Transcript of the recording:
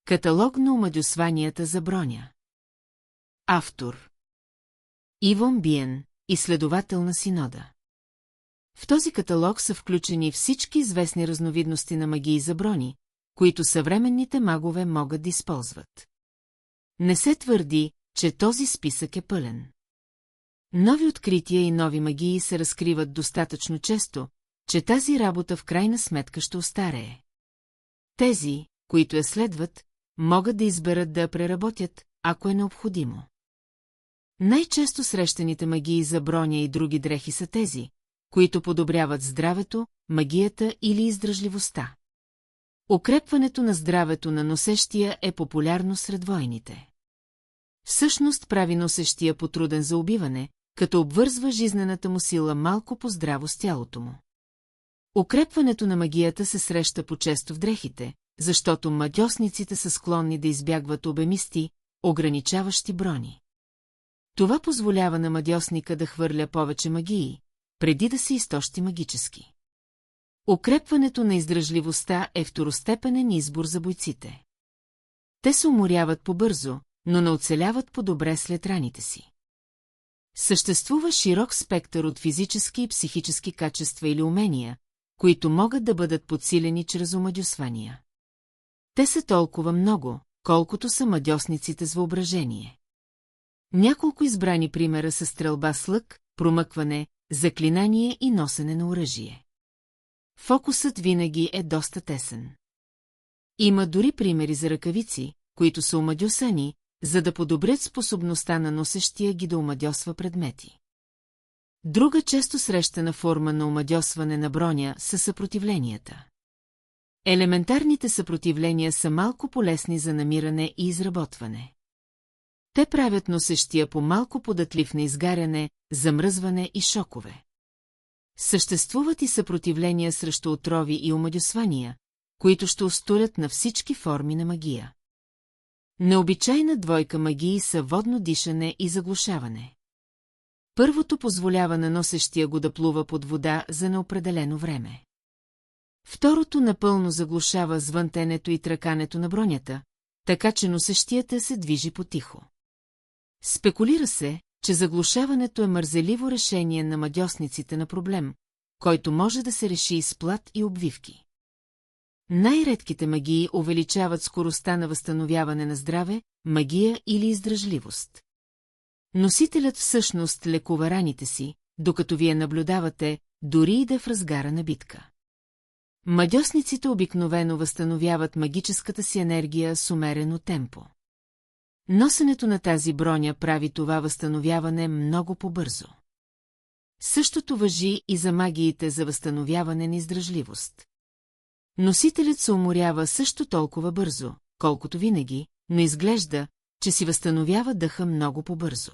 Каталог на омадьосванията за броня. Автор Ивон Биен, изследовател на Синода. В този каталог са включени всички известни разновидности на магии за брони, които съвременните магове могат да използват. Не се твърди, че този списък е пълен. Нови открития и нови магии се разкриват достатъчно често, че тази работа в крайна сметка ще остарее. Тези, които я следват, могат да изберат да я преработят, ако е необходимо. Най-често срещаните магии за броня и други дрехи са тези, които подобряват здравето, магията или издръжливостта. Укрепването на здравето на носещия е популярно сред войните. Всъщност прави носещия потруден за убиване, като обвързва жизнената му сила малко по-здраво с тялото му. Укрепването на магията се среща по-често в дрехите, защото мадьосниците са склонни да избягват обемисти, ограничаващи брони. Това позволява на мадьосника да хвърля повече магии, преди да се изтощи магически. Укрепването на издръжливостта е второстепенен избор за бойците. Те се уморяват побързо, но не оцеляват по-добре след раните си. Съществува широк спектър от физически и психически качества или умения, които могат да бъдат подсилени чрез омадьосвания. Те са толкова много, колкото са мадьосниците с въображение. Няколко избрани примера са стрелба с лък, промъкване, заклинание и носене на оръжие. Фокусът винаги е доста тесен. Има дори примери за ръкавици, които са омадьосани, за да подобрят способността на носещия ги да омадьосва предмети. Друга често срещана форма на омадьосване на броня са съпротивленията. Елементарните съпротивления са малко полезни за намиране и изработване. Те правят носещия по малко податлив на изгаряне, замръзване и шокове. Съществуват и съпротивления срещу отрови и омадьосвания, които ще устолят на всички форми на магия. Необичайна двойка магии са водно дишане и заглушаване. Първото позволява на носещия го да плува под вода за неопределено време. Второто напълно заглушава звънтенето и тръкането на бронята, така че носещията се движи потихо. Спекулира се, че заглушаването е мързеливо решение на мадьосниците на проблем, който може да се реши с плат и обвивки. Най-редките магии увеличават скоростта на възстановяване на здраве, магия или издръжливост. Носителят всъщност лекува раните си, докато вие наблюдавате, дори и да е в разгара на битка. Мадьосниците обикновено възстановяват магическата си енергия с умерено темпо. Носенето на тази броня прави това възстановяване много по-бързо. Същото важи и за магиите за възстановяване на издръжливост. Носителят се уморява също толкова бързо, колкото винаги, но изглежда, че си възстановява дъха много по-бързо.